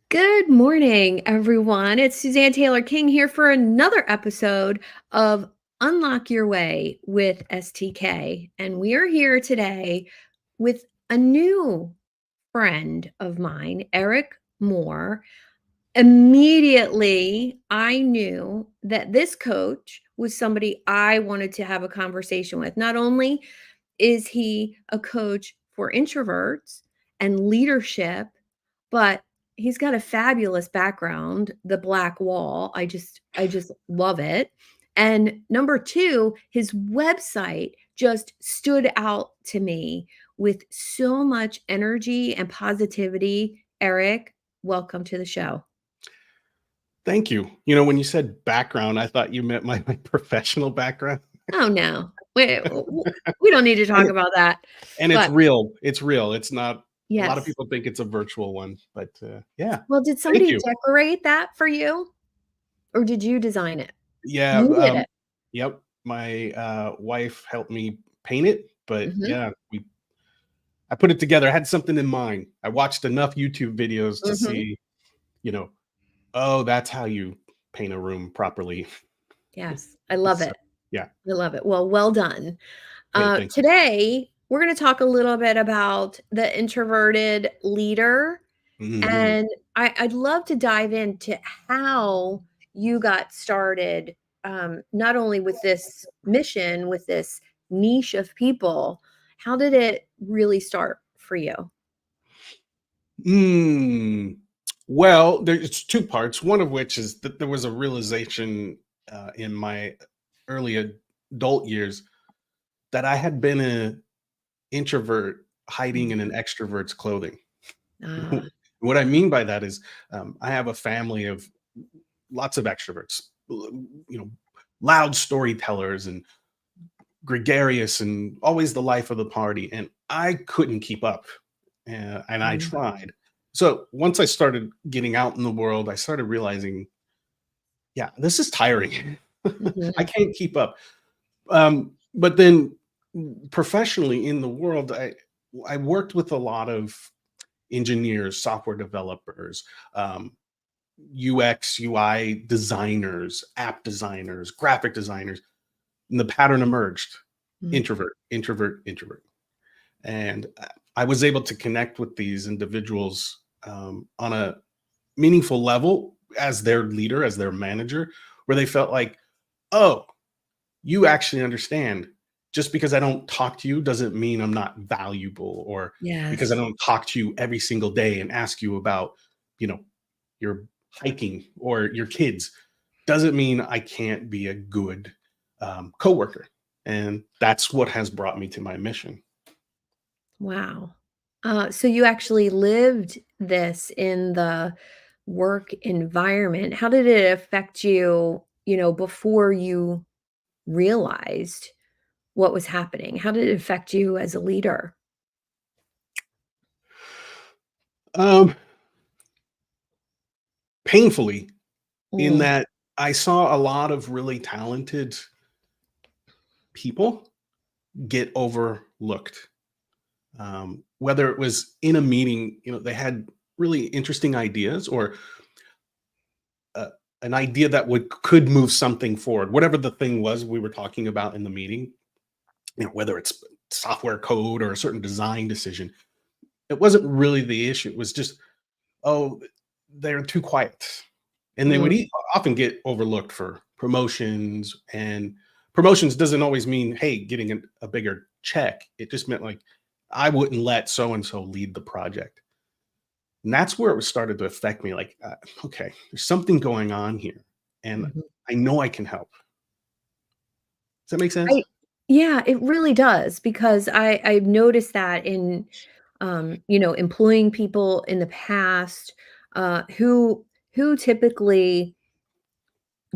Good morning, everyone. It's Suzanne Taylor King here for another episode of Unlock Your Way with STK. And we are here today with a new friend of mine, Eric Moore. Immediately, I knew that this coach was somebody I wanted to have a conversation with. Not only is he a coach for introverts and leadership, but he's got a fabulous background, the black wall. I just love it. And number 2, his website just stood out to me with so much energy and positivity. Eric, welcome to the show. Thank you. When you said background, I thought you meant my professional background. Oh, no. We don't need to And talk about that. and it's But real. It's real. It's not a lot of yes. people think it's a virtual one, but, yeah. Well, did Thank somebody you. decorate that for you, or did you design it? Yeah, You did it. yep, my, wife helped me paint it, but Mhm, yeah, I put it together. I had something in mind. I watched enough YouTube videos to mhm. see, you know, "Oh, that's how you paint a room properly." Yes, I love So, it. yeah. I love it. Well, well done. Hey, thank you. Today, we're gonna talk a little bit about the introverted leader, Mhm. and I'd love to dive into how you got started, not only with this mission, with this niche of people. How did it really start for you? Mm. Well, there's 2 parts, one of which is that there was a realization, in my early adult years that I had been an introvert hiding in an Mhm. extrovert's clothing. Ah, What I mean by that is, I have a family of lots of extroverts, you know, loud storytellers and gregarious and always the life of the party, and I couldn't keep up, and I mm, tried. So once I started getting out in the world, I started realizing, yeah, this is tiring. I mhm, can't keep up. But then professionally in the world, I worked with a lot of engineers, software developers, um, UX, UI designers, app designers, graphic designers, and the pattern emerged: mm. introvert, introvert, introvert. And I was able to connect with these individuals on a meaningful level as their leader, as their manager, where they felt like, oh, you actually understand. Just because I don't talk to you doesn't mean I'm not valuable, or because I Yes. don't talk to you every single day and ask you about, you know, your hiking or your kids, doesn't mean I can't be a good coworker. And that's what has brought me to my mission. Wow. So you actually lived this in the work environment. How did it affect you, before you realized what was happening? How did it affect you as a leader? Um, Painfully, in Mm, that I saw a lot of really talented people get overlooked. Whether it was in a meeting, they had really interesting ideas, or uh, an idea that would could move something forward. Whatever the thing was we were talking about in the meeting, whether it's software code or a certain design decision, it wasn't really the issue. It was just, oh, they're too quiet, and they would mm, often get overlooked for promotions. And promotions doesn't always mean, hey, getting a bigger check. It just meant like, I wouldn't let so and so lead the project. And that's where it started to affect me. Like, okay, there's something going on here, and mhm. I know I can help. Does that make sense? I Yeah, it really does because I've noticed that in, employing people in the past, who typically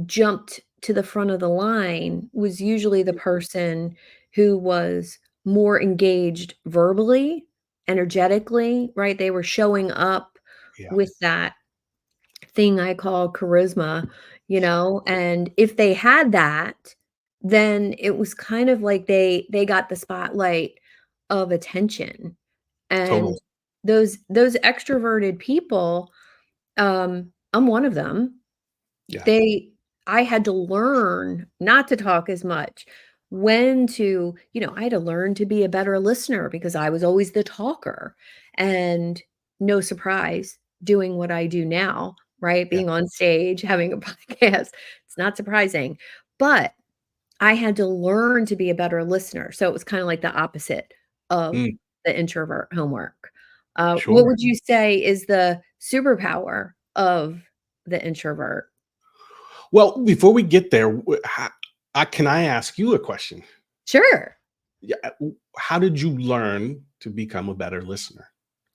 jumped to the front of the line was usually the person who was more engaged verbally, energetically, right? They were showing up Yeah, with that thing I call charisma, and if they had that, then it was kind of like they got the spotlight of attention. And totally. those extroverted people, I'm one of them. Yeah. They I had to learn not to talk as much, when to I had to learn to be a better listener because I was always the talker, and no surprise, doing what I do now, right? Yeah. Being on stage, having a podcast, it's not surprising, but I had to learn to be a better listener, so it was kinda like the opposite of Mm, the introvert homework. What sure. would you say is the superpower of the introvert? Well, before we get there, can I ask you a question? Sure. Yeah. How did you learn to become a better listener?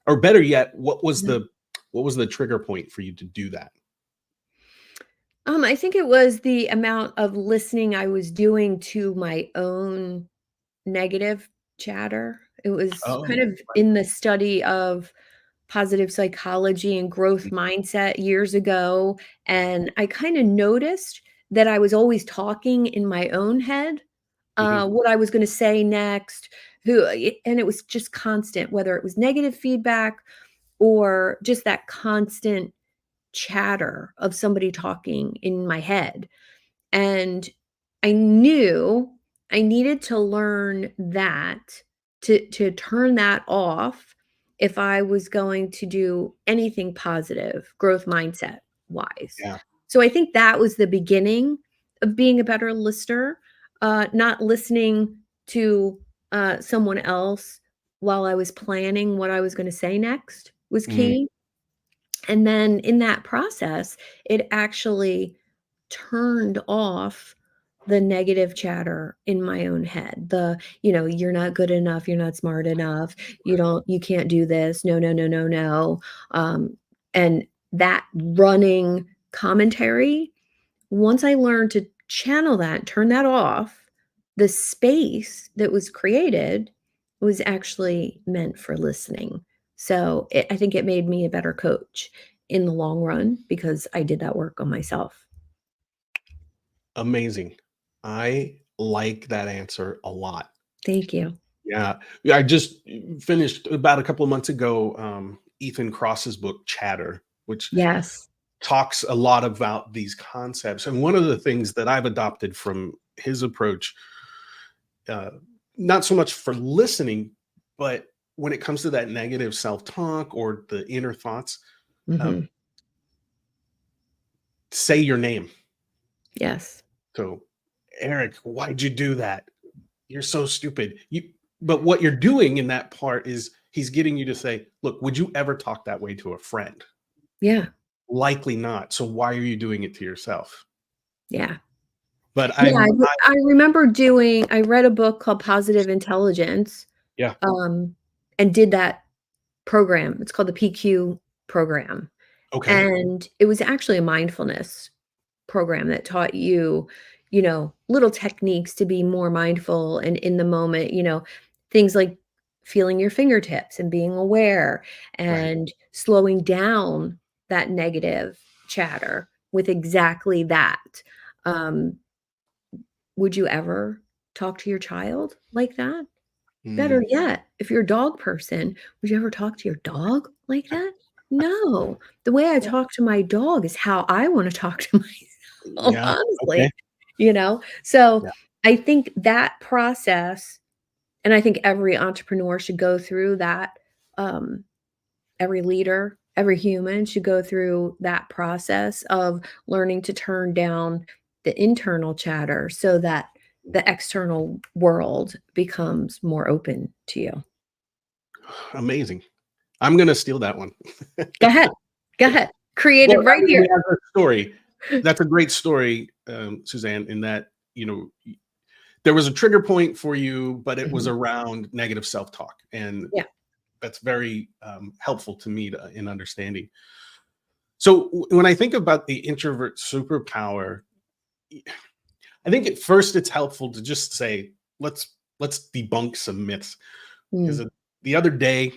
Or better yet, what was the trigger point for you to do that? I think it was the amount of listening I was doing to my own negative chatter. It was kind Oh, of in the study of positive psychology and growth right. mindset years ago, and I kinda noticed that I was always talking in my own head, Mhm. what I was gonna say next, who and it was just constant, whether it was negative feedback or just that constant chatter of somebody talking in my head. And I knew I needed to learn that to turn that off if I was going to do anything positive, growth mindset wise. Yeah. So I think that was the beginning of being a better listener, not listening to someone else while I was planning what I was going to say next was Mm, key. And then in that process, it actually turned off the negative chatter in my own head. You're not good enough, you're not smart enough, you can't do this. No, no, no, no, no. And that running commentary, once I learned to channel that, turn that off, the space that was created was actually meant for listening. So, I think it made me a better coach in the long run because I did that work on myself. amazing. I like that answer a lot. Thank you. Yeah. Yeah, I just finished about a couple of months ago, Ethan Kross's book, Chatter, which Yes. talks a lot about these concepts. And one of the things that I've adopted from his approach, uh, not so much for listening, but when it comes to that negative self-talk or the inner thoughts, um, Mhm. say your name. Yes. So, Eric, why'd you do that? You're so stupid. But what you're doing in that part is he's getting you to say, look, would you ever talk that way to a friend? Yeah. Likely not. So why are you doing it to yourself? Yeah. But Yeah, I I remember I read a book called Positive Intelligence, yeah, um, and did that program. It's called the PQ program, okay, and it was actually a mindfulness program that taught you, little techniques to be more mindful and in the moment, things like feeling your fingertips and being aware right. and slowing down that negative chatter with exactly that. Um, would you ever talk to your child like that? Better Mm, yet, if you're a dog person, would you ever talk to your dog like that? No. The way I yeah, talk to my dog is how I wanna talk to myself, yeah, okay, honestly, you know? So, yeah. I think that process and I think every entrepreneur should go through that, um, every leader, every human should go through that process of learning to turn down the internal chatter so that the external world becomes more open to you. Amazing. I'm gonna steal that one. Go ahead. Go ahead. Well, Created I right mean, here. as a story, that's a great story, Suzanne, in that, there was a trigger point for you, but it was Mhm. around negative self-talk, and Yeah. that's very, helpful to me in understanding. So when I think about the introvert superpower, I think at first it's helpful to just say, let's debunk some myths. Because Mm. the other day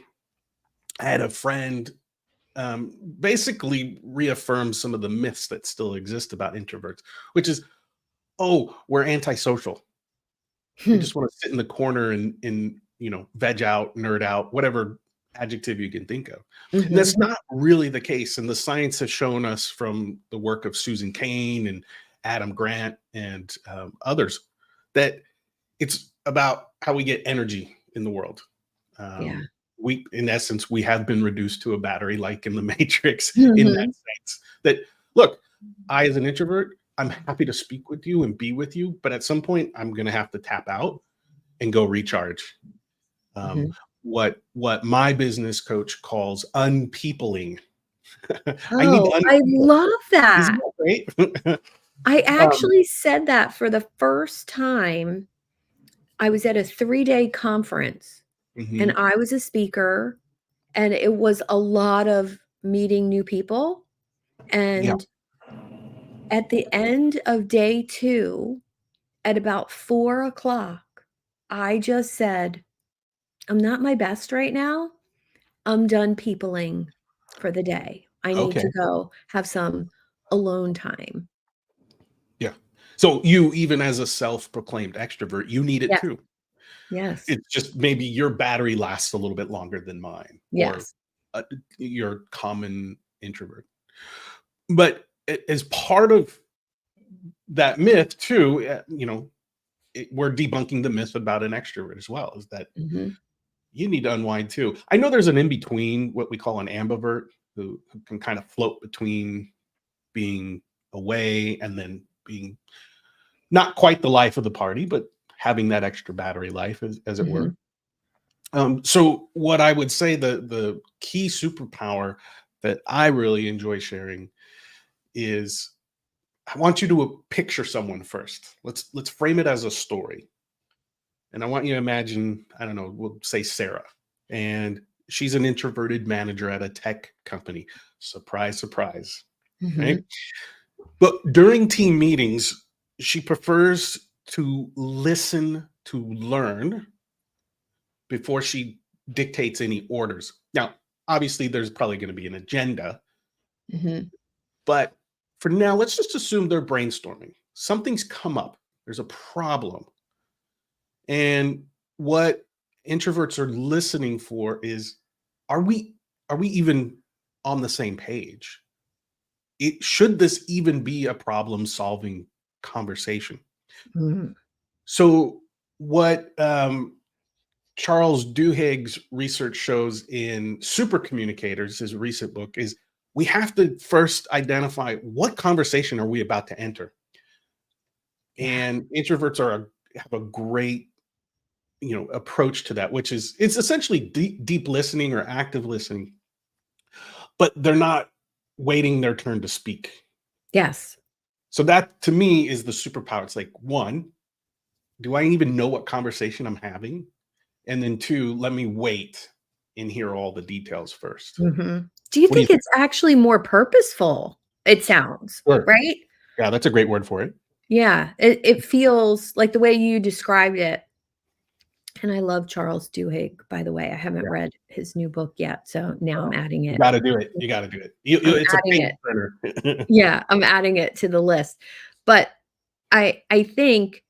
I had a friend basically reaffirm some of the myths that still exist about introverts, which is, oh, we're antisocial. They Hmm. just want to sit in the corner and veg out, nerd out, whatever adjective you can think of. And Mhm. that's not really the case. And the science has shown us from the work of Susan Cain and Adam Grant and others that it's about how we get energy in the world. Yeah. We, in essence, we have been reduced to a battery, like in the Matrix, in that Mhm. sense. That look, I, as an introvert, I'm happy to speak with you and be with you, but at some point, I'm going to have to tap out and go recharge. Um, Mhm. what my business coach calls unpeopling. I need to Oh, I unpeople. love Isn't that. that great? I um, actually said that for the first time. I was at a 3-day conference, and mhm, I was a speaker, and it was a lot of meeting new people, yeah, and at the end of day 2, at about 4 o'clock, I just said, "I'm not my best right now. I'm done peopling for the day. I need okay, to go have some alone time." yeah. So you, even as a self-proclaimed extrovert, you need it Yes, too. yes, It's just maybe your battery lasts a little bit longer than mine, or yes. uh, your common introvert. But as part of that myth too, we're debunking the myth about an extrovert as well, is that Mhm, you need to unwind too. I know there's an in between, what we call an ambivert, who can kind of float between being away and then being not quite the life of the party, but having that extra battery life, as it were. mhm, So what I would say, the key superpower that I really enjoy sharing is, I want you to picture someone first. Let's frame it as a story. And I want you to imagine, I don't know, we'll say Sarah. And she's an introverted manager at a tech company. Surprise, surprise. Right? mhm, But during team meetings, she prefers to listen to learn before she dictates any orders. Now, obviously, there's probably going to be an agenda, mhm, but for now, let's just assume they're brainstorming. Something's come up, there's a problem. And what introverts are listening for is, are we are we even on the same page? Should this even be a problem solving conversation? mhm, So what Charles Duhigg's research shows in Super Communicators, his recent book, is we have to first identify what conversation are we about to enter. yeah, And introverts have a great approach to that, which is, it's essentially deep listening or active listening, but they're not waiting their turn to speak. yes, So that to me is the superpower. It's like, one, do I even know what conversation I'm having? And then two, let me wait and hear all the details first. mhm. Do you What do you think think? it's actually more purposeful? It sounds, Sure. right? Yeah, that's a great word for it. Yeah, it feels like the way you described it, and I love Charles Duhigg, by the way. I haven't Yeah. read his new book yet, so now I'm Well, adding you it. gotta do it. You gotta do it. I'm It's a adding page it. turner. Yeah, I'm adding it to the list. But I think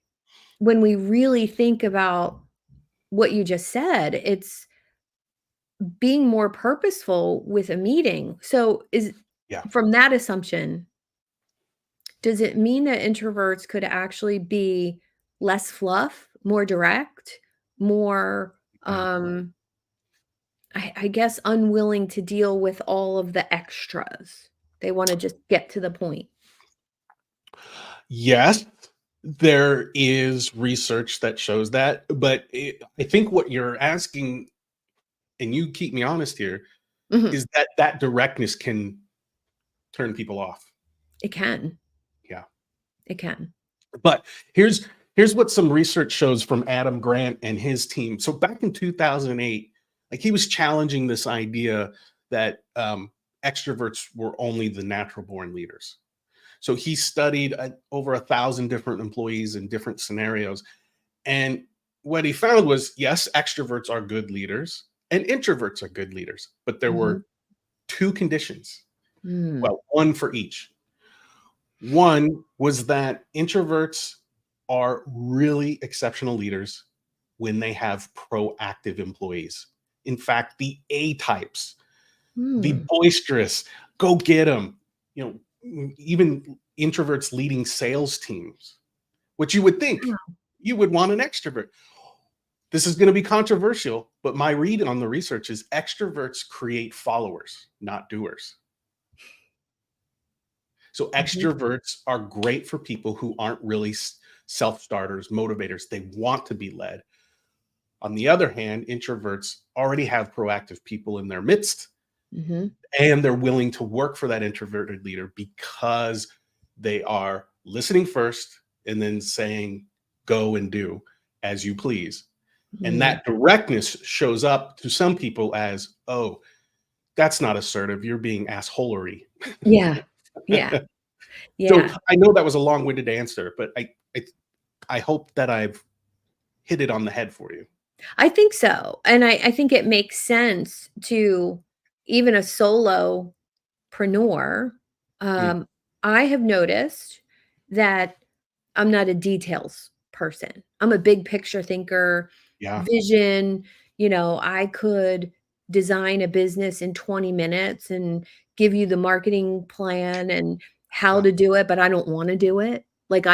when we really think about what you just said, it's being more purposeful with a meeting. So is Yeah. from that assumption, does it mean that introverts could actually be less fluff, more direct, more Yeah. I guess unwilling to deal with all of the extras? They want to just get to the point. Yes, there is research that shows that, but I think what you're asking, and you keep me honest here, Mhm. is that directness can turn people off. It can. Yeah. It can. But here's what some research shows from Adam Grant and his team. So back in 2008, like, he was challenging this idea that extroverts were only the natural born leaders. So he studied over 1,000 different employees in different scenarios. And what he found was, yes, extroverts are good leaders and introverts are good leaders, but there Mhm. were two conditions. Mm. Well, one for each. One was that introverts are really exceptional leaders when they have proactive employees. in fact, the A types, the Hmm. boisterous, go get them, even introverts leading sales teams, which you would think you would want an extrovert. This is going to be controversial, but my read on the research is extroverts create followers, not doers. So Mhm. extroverts are great for people who aren't really self-starters, motivators. They want to be led. On the other hand, introverts already have proactive people in their midst, Mhm. and they're willing to work for that introverted leader because they are listening first and then saying, go and do as you please. And Mhm. that directness shows up to some people as, oh, that's not assertive. You're being assholery. Yeah. Yeah. So Yeah. I know that was a long-winded answer, but I hope that I've hit it on the head for you. I think so, and I think it makes sense to even a solopreneur. Mm, Um, I have noticed that I'm not a details person. I'm a big picture thinker, yeah, vision, I could design a business in 20 minutes and give you the marketing plan and how yeah, to do it, but I don't wanna do it. Like, yeah,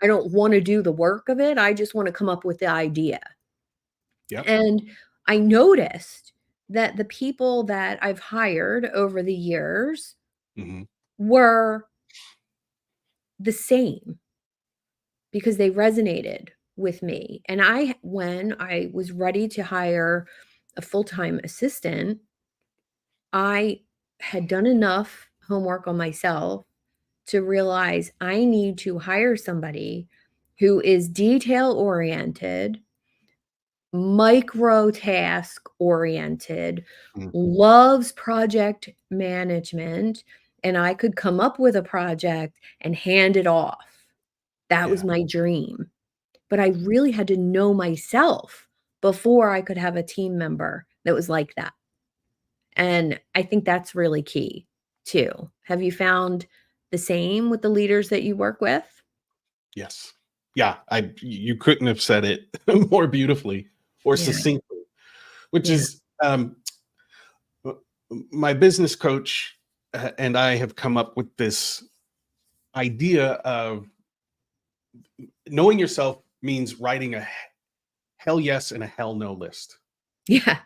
I don't wanna do the work of it, I just wanna come up with the idea. yep, And I noticed that the people that I've hired over the years mhm, were the same because they resonated with me. And when I was ready to hire a full-time assistant, I had done enough homework on myself to realize I need to hire somebody who is detail oriented, micro task oriented, mm, loves project management, and I could come up with a project and hand it off. That was yeah, my dream. But I really had to know myself before I could have a team member that was like that. And I think that's really key too. Have you found the same with the leaders that you work with? yes. Yeah, you couldn't have said it more beautifully or Yeah. succinctly, which Yeah. is, m my business coach, and I have come up with this idea of knowing yourself means writing a hell yes and a hell no list. Yeah.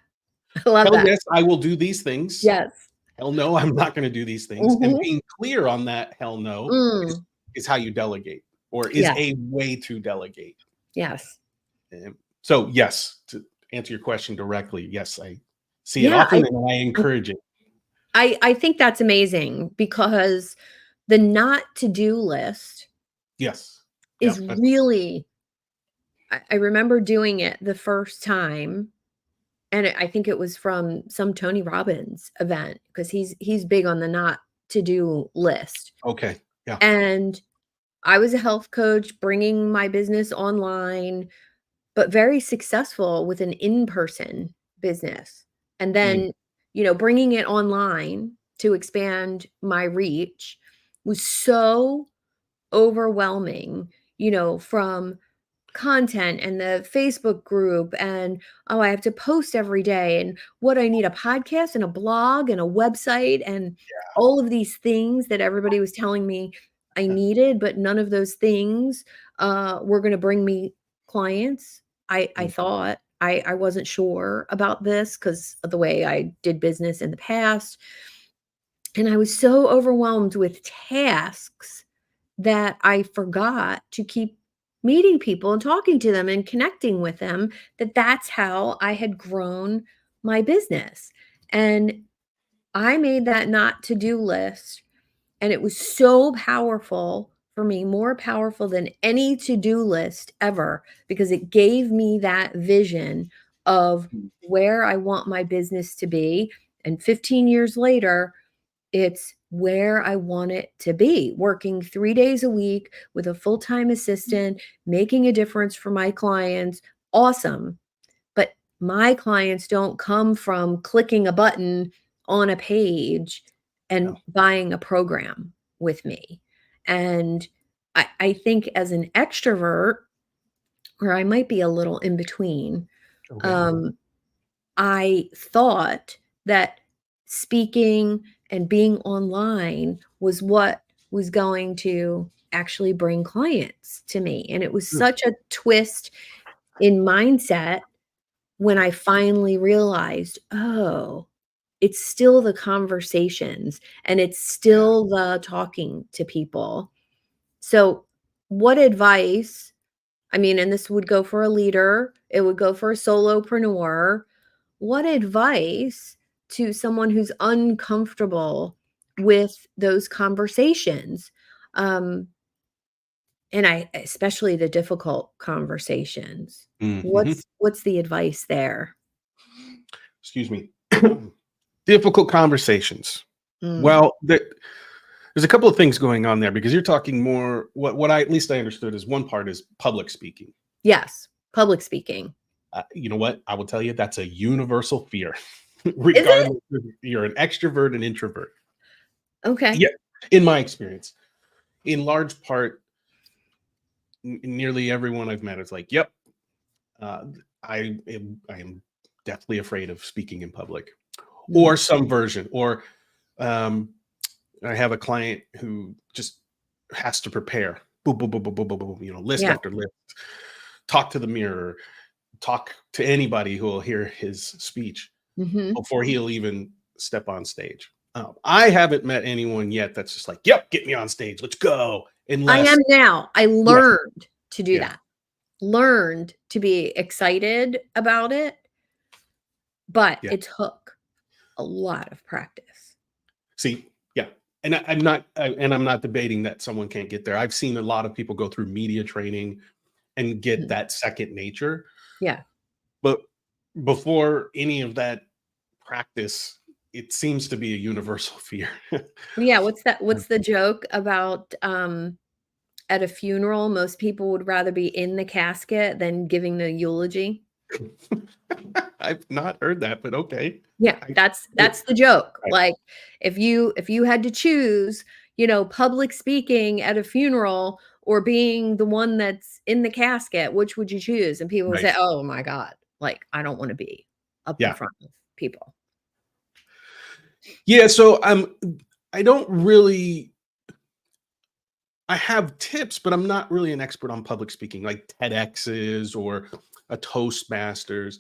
I love Hell that. yes, I will do these things. Yes. Hell no, I'm not gonna do these things, and Mhm. being clear on that hell no is Mm. is how you delegate, or is Yes. a way to delegate. Yes. So, yes, to answer your question directly, yes, I see it Yeah, often, and I I encourage it. I think that's amazing because the not to-do list Yes. is Yep, really I remember doing it the first time, and I think it was from some Tony Robbins event because he's big on the not to-do list, okay, yeah, and I was a health coach bringing my business online, but very successful with an in-person business, and mm, then, bringing it online to expand my reach was so overwhelming, from content and the Facebook group and, "Oh, I have to post every day," and what I need, a podcast and a blog and a website and all of these things that everybody was telling me I needed, but none of those things, were gonna bring me clients. I mm, thought. I wasn't sure about this because of the way I did business in the past, and I was so overwhelmed with tasks that I forgot to keep meeting people and talking to them and connecting with them, that's how I had grown my business. And I made that not to-do list, and it was so powerful for me, more powerful than any to-do list ever, because it gave me that vision of mm, where I want my business to be. And 15 years later, it's where I want it to be, working 3 days a week with a full-time assistant, making a difference for my clients, awesome, but my clients don't come from clicking a button on a page yeah, and buying a program with me, and I think as an extrovert, or I might be a little in between, okay, um, I thought that speaking and being online was what was going to actually bring clients to me, and it was Mm, such a twist in mindset when I finally realized, "Oh, it's still the conversations and it's yeah. still the talking to people." So, what advice, I mean, and this would go for a leader, it would go for a solopreneur. What advice to someone who's uncomfortable with those conversations? Um, and I especially the difficult conversations. Mhm. What's the advice there? Excuse me. Difficult conversations. Mm. Well, there's a couple of things going on there because you're talking more what I at least I understood is one part is public speaking. Yes, public speaking. You know what? I will tell you that's a universal fear, Is it? regardless if you're an extrovert and introvert. Okay. Yeah, in my experience, in large part, nearly everyone I've met is like, "Yep, uh, I am deathly afraid of speaking in public," Mm, or some version, or um, I have a client who just has to prepare, boom, boom, boom, boom, boom, boom, boom, list yeah. after list, talk to the mirror, talk to anybody who will hear his speech Mhm. before he'll even step on stage. I haven't met anyone yet that's just like, "Yep, get me on stage, let's go." I am Unless, now. I yeah, learned to do yeah, that. Learned to be excited about it, but yeah. it took a lot of practice. See, yeah, and I'm not debating that someone can't get there. I've seen a lot of people go through media training and get Mm. that second nature, Yeah. but before any of that practice, it seems to be a universal fear. Yeah, what's the joke about, at a funeral, most people would rather be in the casket than giving the eulogy? I've not heard that, but okay. Yeah, I that's the joke. right, Like, if you had to choose, public speaking at a funeral or being the one that's in the casket, which would you choose? And people would right. say, "Oh my god, like, I don't wanna be up in Yeah. front of people." Yeah, so I don't really I have tips, but I'm not really an expert on public speaking, like TEDx's or a Toastmasters,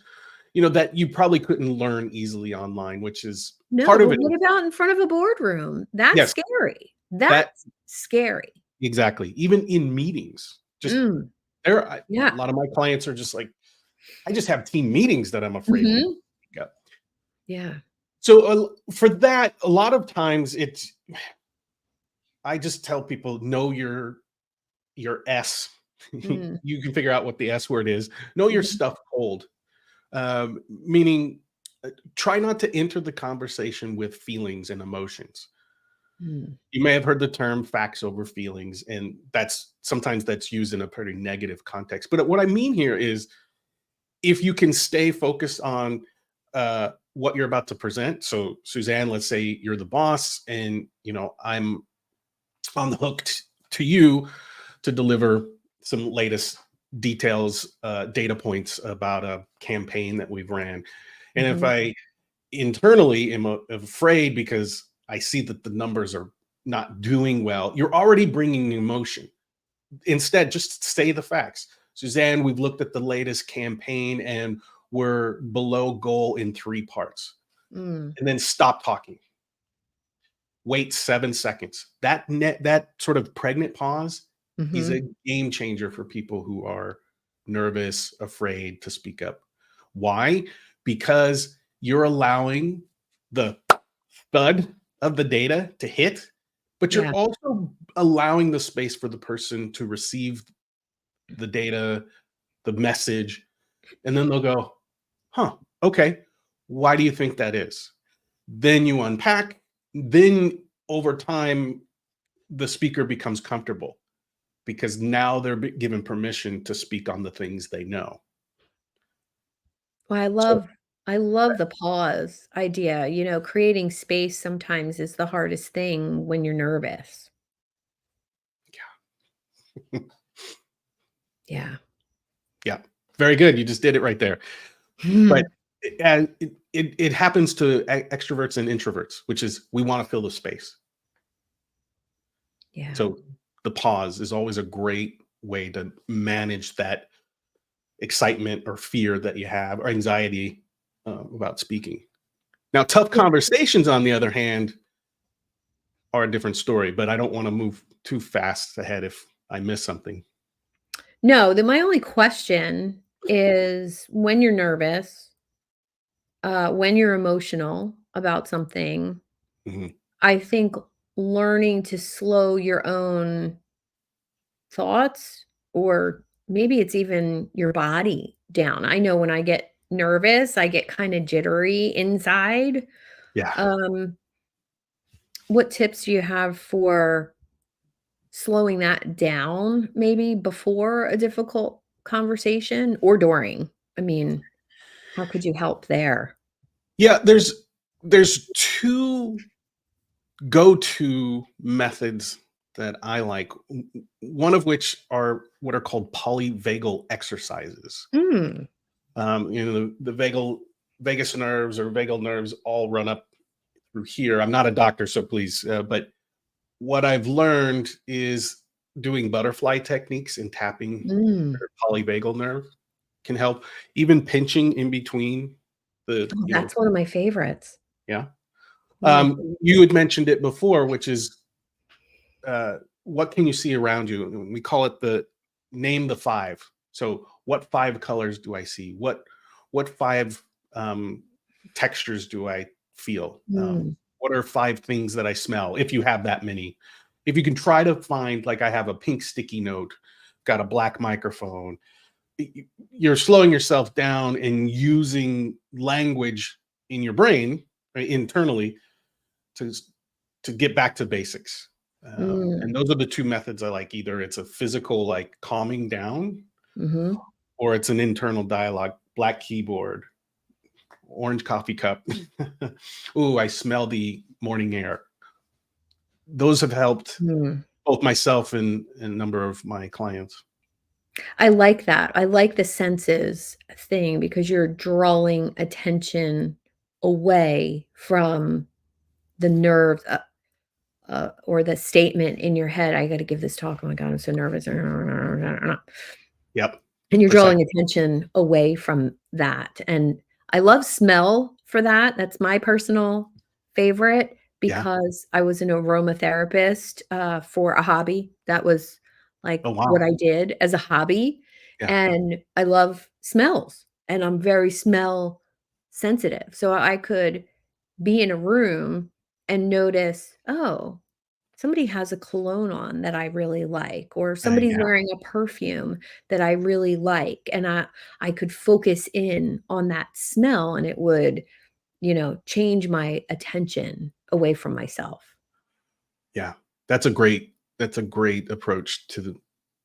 that you probably couldn't learn easily online, which is No, part of but it what is about in front of a boardroom? That's yes, scary. that That's scary. exactly. Even in meetings, just Mm, a yeah. lot of my clients are just like, I just have team meetings that I'm afraid to Mhm. speak up. Yeah. So for that, a lot of times I just tell people know your S. Mm, You can figure out what the S word is. Know your mhm, stuff cold, meaning try not to enter the conversation with feelings and emotions. mm, You may have heard the term facts over feelings, and that's used in a pretty negative context. But what I mean here is if you can stay focused on what you're about to present. So, Suzanne, let's say you're the boss, and I'm on the hook to you to deliver some latest details, data points about a campaign that we've ran. And if mhm. I internally am afraid because I see that the numbers are not doing well, you're already bringing emotion. Instead, just say the facts. Suzanne, we've looked at the latest campaign and we're below goal in 3 parts. Mm, And then stop talking. Wait 7 seconds. That sort of pregnant pause is mhm. a game changer for people who are nervous, afraid to speak up. Why? Because you're allowing the thud of the data to hit, but you're Yeah. also allowing the space for the person to receive the data, the message, and then they'll go, "Huh, okay. Why do you think that is?" Then you unpack. Then over time, the speaker becomes comfortable because now they're given permission to speak on the things they know. Well, I So, love I love the pause idea, creating space sometimes is the hardest thing when you're nervous. Yeah. yeah, very good. You just did it right there. But Hmm. And it happens to extroverts and introverts, which is we want to fill the space. Yeah. So the pause is always a great way to manage that excitement or fear that you have or anxiety about speaking. Now, tough conversations, on the other hand, are a different story, but I don't want to move too fast ahead if I miss something. No, my only question is when you're nervous, when you're emotional about something, Mhm. I think learning to slow your own thoughts, or maybe it's even your body down. I know when I get nervous, I get kind of jittery inside. Yeah. Um, what tips do you have for slowing that down maybe before a difficult conversation or during? I mean, how could you help there? Yeah, there's two go-to methods that I like. One of which are what are called polyvagal exercises. Mm, The vagus nerves or vagal nerves all run up through here. I'm not a doctor, so please, but what I've learned is doing butterfly techniques and tapping mm. your polyvagal nerve can help. Even pinching in between the, Oh, that's one of my favorites. yeah. One of my favorites. You had mentioned it before, which is what can you see around you? And we call it the name the five. So, what five colors do I see? What five um, textures do I feel? Mm, What are five things that I smell? If you have that many, if you can try to find, like I have a pink sticky note, got a black microphone, you're slowing yourself down and using language in your brain, right, internally, to get back to basics. And mm, those are the two methods I like. Either it's a physical, like calming down, mhm, or it's an internal dialogue, black keyboard, orange coffee cup. Ooh, I smell the morning air. Those have helped mm. both myself and a number of my clients. I like that. I like the senses thing because you're drawing attention away from the nerves, or the statement in your head, "I gotta give this talk. Oh my god, I'm so nervous." Yep, And you're drawing precisely. attention away from that, and I love smell for that. That's my personal favorite Yeah. because I was an aromatherapist, for a hobby. That was, like, Oh what wow. I did as a hobby, Yeah. and I love smells, and I'm very smell sensitive, so I could be in a room and notice, "Oh, somebody has a cologne on that I really like, or somebody's Yeah. wearing a perfume that I really like," and I could focus in on that smell, and it would, change my attention away from myself. Yeah. That's a great approach to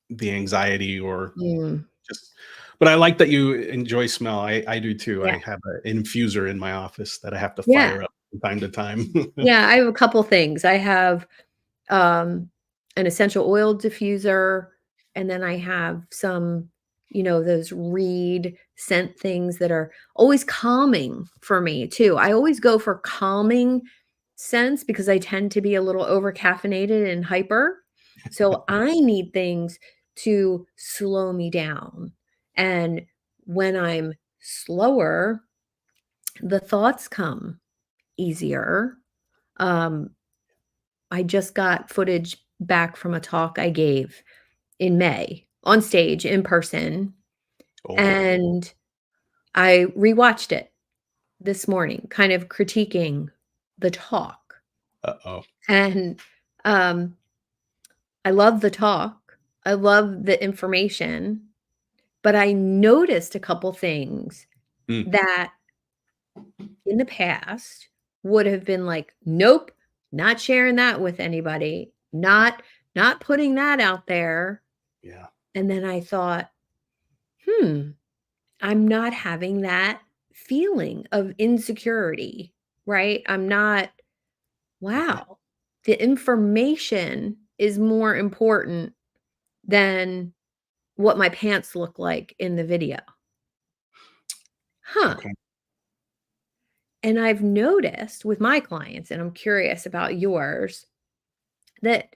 the anxiety or Mm, just, but I like that you enjoy smell. I do too. yeah, I have an infuser in my office that I have to yeah, fire up from time to time. yeah, I have a couple things. I have, um, an essential oil diffuser, and then I have some, those reed scent things that are always calming for me too. I always go for calming scents because I tend to be a little over caffeinated and hyper. So I need things to slow me down. And when I'm slower, the thoughts come easier. Um, I just got footage back from a talk I gave in May on stage in person, Oh, and I rewatched it this morning, kind of critiquing the talk. uh-oh. And um, I love the talk, I love the information, but I noticed a couple things Mm, that in the past would have been like, nope, not sharing that with anybody, not putting that out there. yeah, And then I thought, "Hmm, I'm not having that feeling of insecurity," right? I'm not, okay. wow, the information is more important than what my pants look like in the video. Huh, Okay. And I've noticed with my clients, and I'm curious about yours, that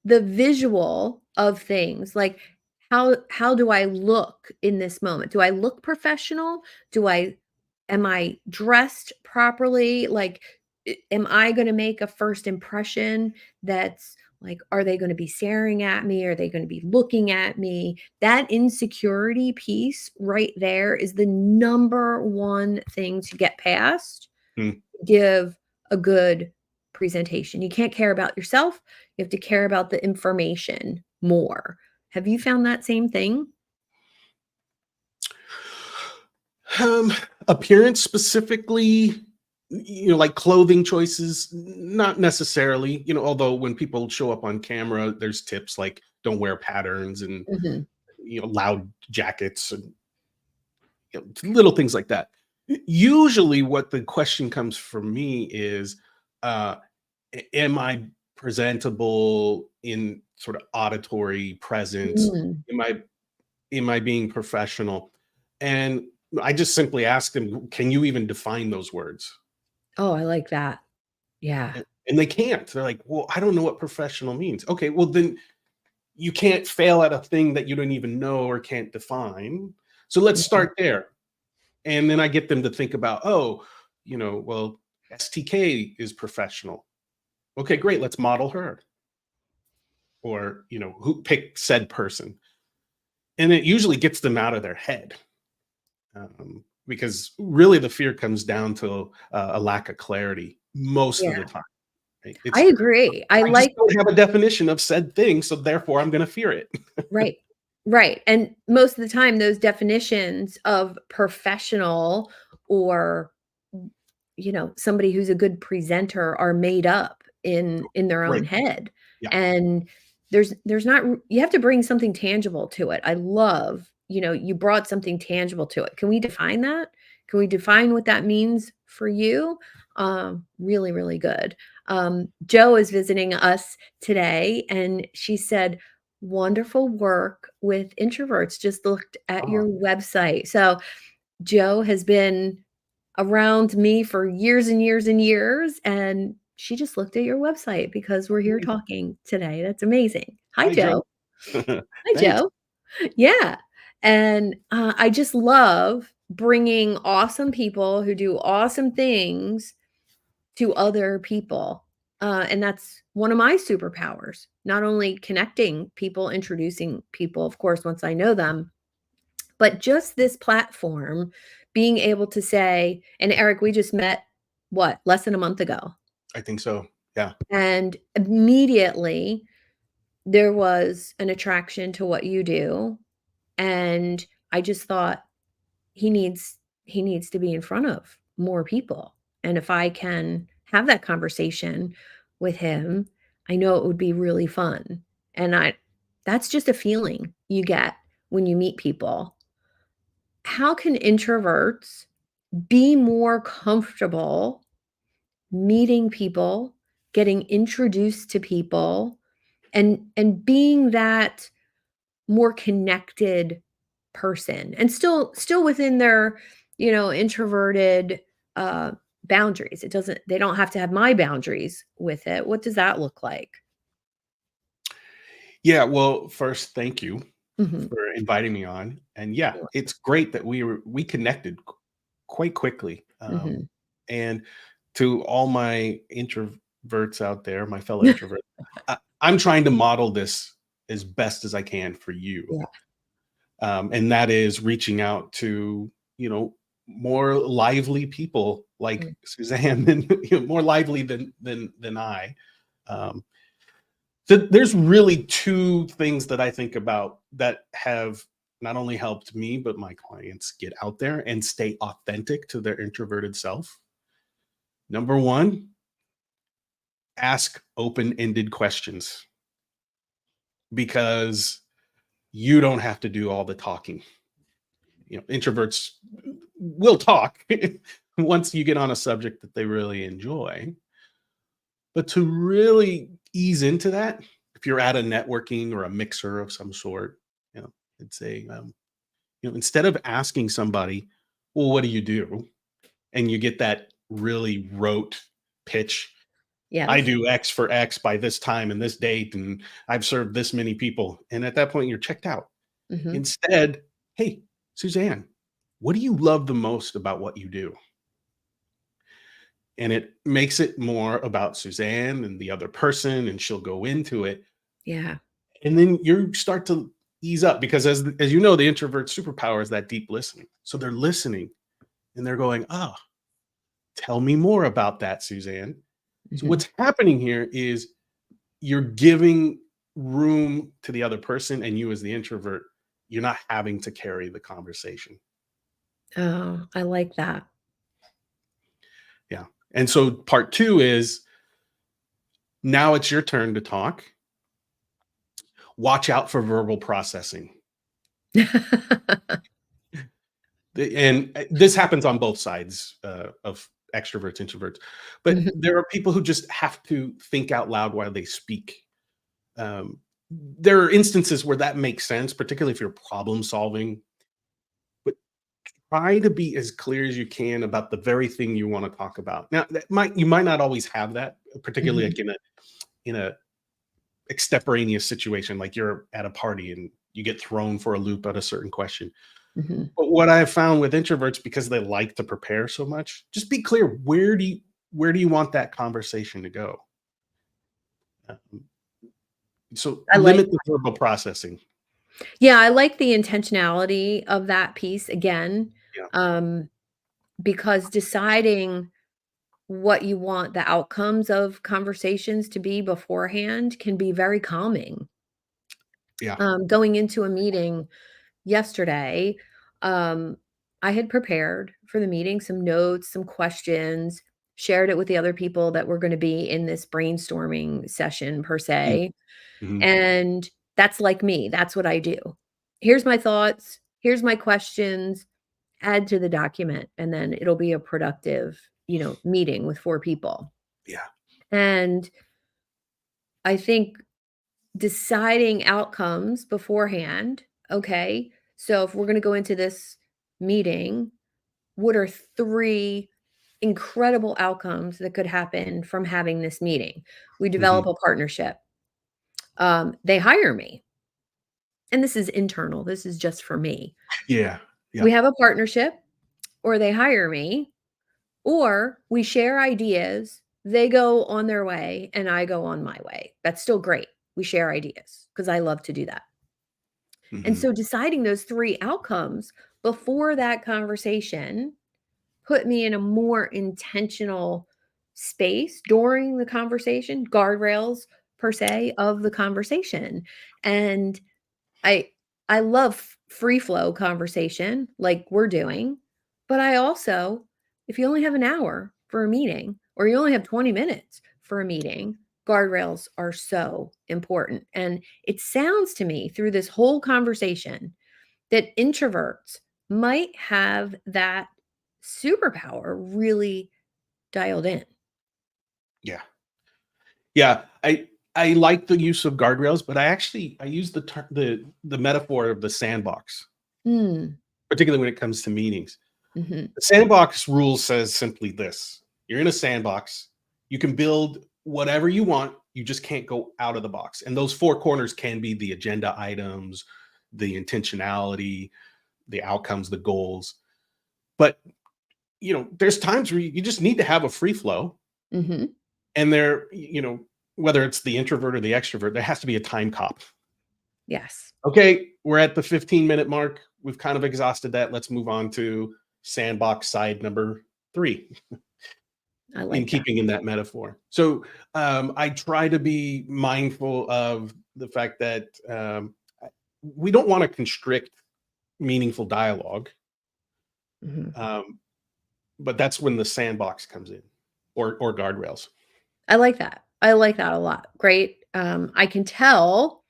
the visual of things, like how do I look in this moment? Do I look professional? Do I am I dressed properly? Like am I going to make a first impression that's like are they going to be staring at me? Are they going to be looking at me? That insecurity piece right there is the number one thing to get past. Mm. Give a good presentation. You can't care about yourself, you have to care about the information more. Have you found that same thing? Um, Appearance specifically, like clothing choices, not necessarily. Although when people show up on camera, there's tips like don't wear patterns and Mhm. loud jackets and little things like that. Usually, what the question comes from me is, uh, am I presentable in sort of auditory presence? Mm. Am I being professional? And I just simply ask them, can you even define those words? Oh, I like that. Yeah. And they can't. They're like, well, I don't know what professional means. Okay, well then you can't fail at a thing that you don't even know or can't define. So let's Mhm. start there. And then I get them to think about, oh, well, STK is professional. Okay, great. Let's model her. Or, who pick said person. And it usually gets them out of their head. Because really the fear comes down to a lack of clarity most of Yeah. the time. Right? I It's agree. I I just like don't have a definition of said thing, so therefore I'm going to fear it. right. Right, and most of the time, those definitions of professional or, somebody who's a good presenter are made up in their own Right. head, Yeah. and there's not you have to bring something tangible to it. I love, you brought something tangible to it. Can we define that? Can we define what that means for you? Really, really good. Joe is visiting us today, and she said, wonderful work with introverts. Just looked at Oh, your website. So, Joe has been around me for years and years and years, and she just looked at your website because we're here nice. talking today. That's amazing. Hi, Hi, Joe. Joe. Hi, Thanks. Joe. Yeah. And I just love bringing awesome people who do awesome things to other people. And that's one of my superpowers, not only connecting people, introducing people, of course, once I know them, but just this platform being able to say, and Eric, we just met what, less than a month ago. I think so. Yeah. And immediately there was an attraction to what you do. And I just thought, he needs he needs to be in front of more people, and if I can have that conversation with him, I know it would be really fun, and I that's just a feeling you get when you meet people. How can introverts be more comfortable meeting people, getting introduced to people, and being that more connected person and still within their, introverted, uh, boundaries? It doesn't they don't have to have my boundaries with it. What does that look like? Yeah. Well, first, thank you Mhm. for inviting me on. And yeah, it's great that we connected quite quickly. Mhm. And to all my introverts out there, my fellow introverts, I'm trying to model this as best as I can for you. Yeah. And that is reaching out to more lively people like Mm. Suzanne, and more lively than I. Um, so there's really two things that I think about that have not only helped me but my clients get out there and stay authentic to their introverted self. Number one, ask open-ended questions because you don't have to do all the talking. Introverts will talk once you get on a subject that they really enjoy. But to really ease into that, if you're at a networking or a mixer of some sort, I'd say, instead of asking somebody, well, what do you do? And you get that really rote pitch. I Yes. do X for X by this time and this date, and I've served this many people. And at that point, you're checked out. Mhm. Instead, hey, Suzanne, what do you love the most about what you do? And it makes it more about Suzanne and the other person, and she'll go into it. Yeah. And then you start to ease up because, as you know, the introvert superpower is that deep listening. So they're listening and they're going, oh, tell me more about that, Suzanne. So Mhm. what's happening here is you're giving room to the other person, and you as the introvert, you're not having to carry the conversation. Oh, I like that. Yeah. And so part two is now it's your turn to talk. Watch out for verbal processing. And this happens on both sides of extroverts, introverts. But Mhm. there are people who just have to think out loud while they speak. Um, there are instances where that makes sense, particularly if you're problem solving. But try to be as clear as you can about the very thing you want to talk about. Now, you might not always have that, particularly Mhm. like in a extemporaneous situation, like you're at a party and you get thrown for a loop at a certain question. Mhm. But what I've found with introverts, because they like to prepare so much, just be clear. Where do you want that conversation to go? Um, so I like limit the verbal processing. Yeah, I like the intentionality of that piece again, Yeah. um, because deciding what you want the outcomes of conversations to be beforehand can be very calming. Yeah. Going into a meeting yesterday, um, I had prepared for the meeting some notes, some questions, shared it with the other people that were gonna be in this brainstorming session per se, Mm-hmm. and that's like me, that's what I do. Here's my thoughts, here's my questions, add to the document, and then it'll be a productive, meeting with 4 people. Yeah. And I think deciding outcomes beforehand, okay, so if we're gonna go into this meeting, what are 3 incredible outcomes that could happen from having this meeting? We Hmm. develop a partnership. They hire me, and this is internal, this is just for me. Yeah. Yeah. We have a partnership, or they hire me, or we share ideas, they go on their way, and I go on my way. That's still great. We share ideas because I love to do that. And Hmm. so deciding those 3 outcomes before that conversation put me in a more intentional space during the conversation, guardrails per se of the conversation. And I I love free flow conversation like we're doing, but I also, if you only have an hour for a meeting or you only have 20 minutes for a meeting, guardrails are so important. And it sounds to me through this whole conversation that introverts might have that superpower really dialed in. Yeah. Yeah. I like the use of guardrails, but I use the metaphor of the sandbox, Mm, particularly when it comes to meetings. mhm, The sandbox rule says simply this: you're in a sandbox, you can build whatever you want, you just can't go out of the box. And those four corners can be the agenda items, the intentionality, the outcomes, the goals. But there's times where you just need to have a free flow, mhm. and whether it's the introvert or the extrovert, there has to be a time cop. Yes, Okay, we're at the 15-minute mark. We've kind of exhausted that. Let's move on to sandbox side number 3, I in like that. keeping in that metaphor. So I try to be mindful of the fact that we don't want to constrict meaningful dialogue, Mhm. um, but that's when the sandbox comes in, or guardrails. I like that. I like that a lot. Great. I can tell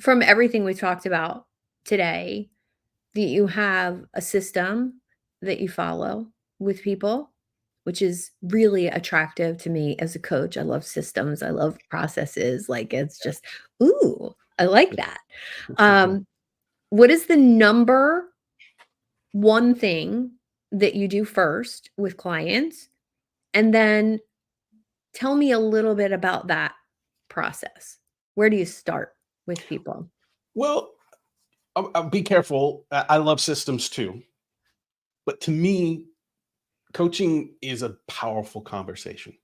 from everything we talked about today that you have a system that you follow with people, which is really attractive to me as a coach. I love systems. I love processes. Like it's just, ooh, I like that. Um, what is the number one thing that you do first with clients? And then tell me a little bit about that process. Where do you start with people? Well, I'll be careful. I love systems too, but to me, coaching is a powerful conversation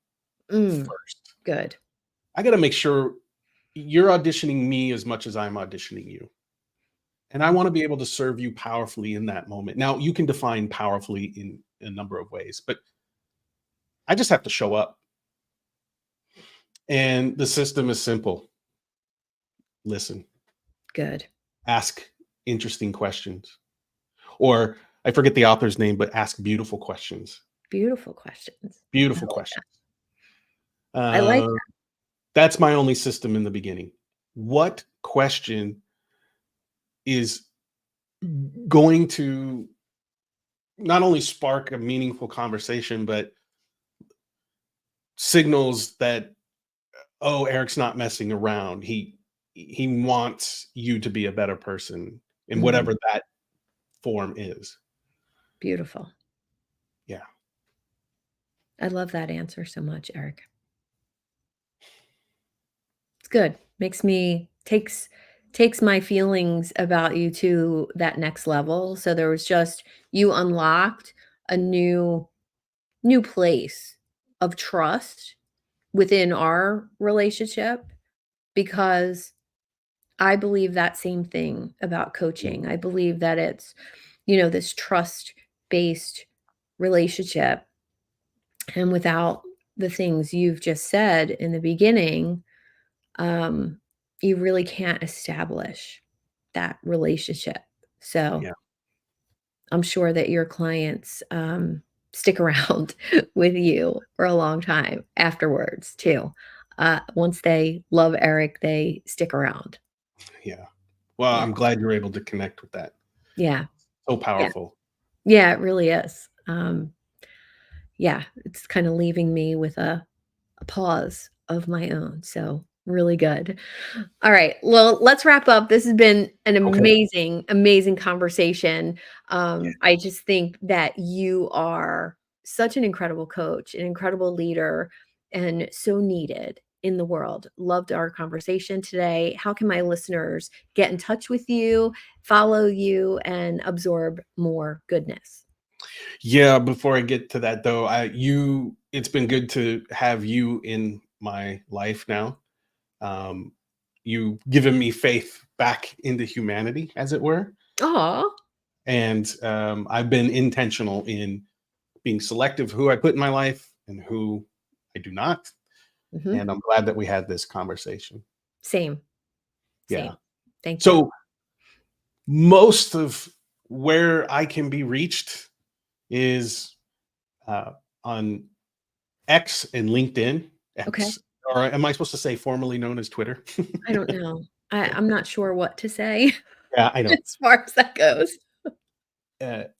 Mm, first. good. I got to make sure you're auditioning me as much as I'm auditioning you. And I want to be able to serve you powerfully in that moment. Now, you can define powerfully in a number of ways, but I just have to show up. And the system is simple: listen, Good. ask interesting questions, or I forget the author's name, but ask beautiful questions. Beautiful questions. I Beautiful like questions. that. I like Uh, that's my only system in the beginning. What question is going to not only spark a meaningful conversation, but signals that, oh, Eric's not messing around. He wants you to be a better person in mhm, whatever that form is. beautiful. Yeah. I love that answer so much, Eric. It's good. Takes my feelings about you to that next level. So there was just you unlocked a new place of trust within our relationship because I believe that same thing about Mm, coaching. I believe that it's, you know, this trust-based relationship, and without the things you've just said in the beginning, um, you really can't establish that relationship. So yeah. I'm sure that your clients stick around with you for a long time afterwards, too. Once they love Eric, they stick around. Yeah. Well, Yeah. I'm glad you're able to connect with that. Yeah. So Yeah. powerful. Yeah. It really is. Yeah. It's kind of leaving me with a pause of my own. So, really good. All right. Well, let's wrap up. This has been an Okay. amazing, amazing conversation. Yeah. I just think that you are such an incredible coach, an incredible leader, and so needed in the world. Loved our conversation today. How can my listeners get in touch with you, follow you, and absorb more goodness? Yeah, before I get to that though, it's been good to have you in my life now. Um, you given me faith back into humanity, as it were. Aw. And I've been intentional in being selective who I put in my life and who I do not. Mhm. And I'm glad that we had this conversation. Same. Yeah. Same. Thank you. So most of where I can be reached is uh, on X and LinkedIn. Okay. X, or am I supposed to say formerly known as Twitter? I don't know. I'm not sure what to say Yeah, I know. as far as that goes.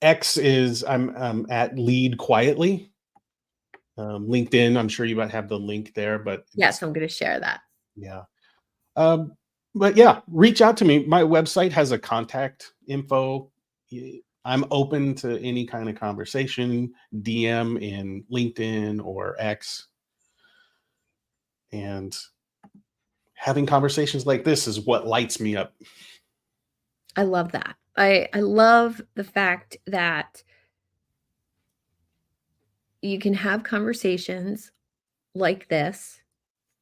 X is I'm at Lead Quietly. LinkedIn, I'm sure you might have the link there, but Yes, it's I'm gonna share that. yeah. Um, but yeah, reach out to me. My website has a contact info. I'm open to any kind of conversation, DM in LinkedIn or X, and having conversations like this is what lights me up. I love that. I love the fact that you can have conversations like this.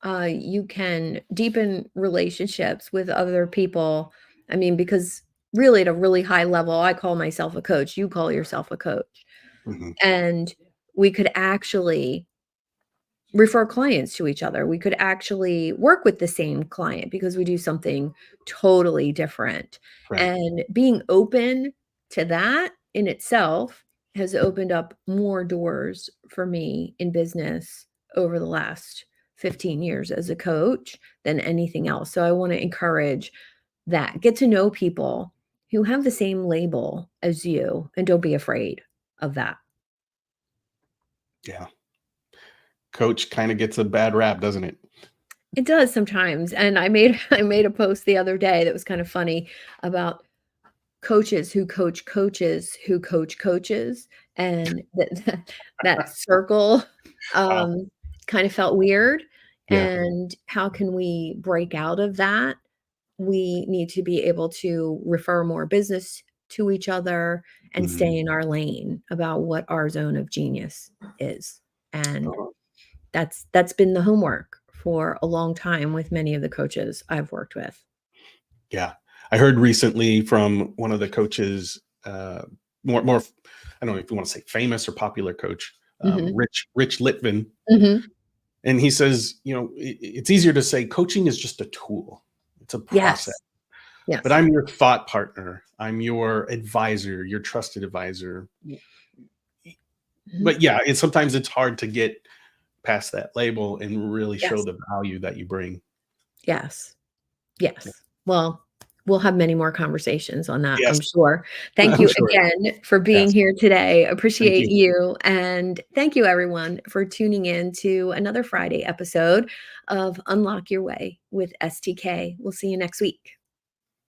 You can deepen relationships with other people. I mean, because really at a really high level, I call myself a coach, you call yourself a coach, Mhm. and we could actually refer clients to each other. We could actually work with the same client because we do something totally different. Right. And being open to that in itself has opened up more doors for me in business over the last 15 years as a coach than anything else. So I want to encourage that. Get to know people who have the same label as you and don't be afraid of that. Yeah. Coach kind of gets a bad rap, doesn't it? It does sometimes, and I made I made a post the other day that was kind of funny about coaches who coach coaches who coach coaches, and that circle, Wow. um, kind of felt weird, Yeah. and how can we break out of that? We need to be able to refer more business to each other and Mhm. stay in our lane about what our zone of genius is, and Oh, that's been the homework for a long time with many of the coaches I've worked with. yeah. I heard recently from one of the coaches, more I don't know if you wanna say famous or popular coach, Mhm, Rich Litvin, mhm. and he says, it's easier to say coaching is just a tool. It's a process. Yes, But yes. I'm your thought partner. I'm your advisor, your trusted advisor. Mhm. But yeah, sometimes it's hard to get past that label and really show Yes, the value that you bring. yes, Yeah. yes. Well, we'll have many more conversations on that, Yes, I'm sure. Thank I'm you sure. again for being Yes. here today. Thank Appreciate you. you, and thank you everyone for tuning in to another Friday episode of Unlock Your Way with STK. We'll see you next week.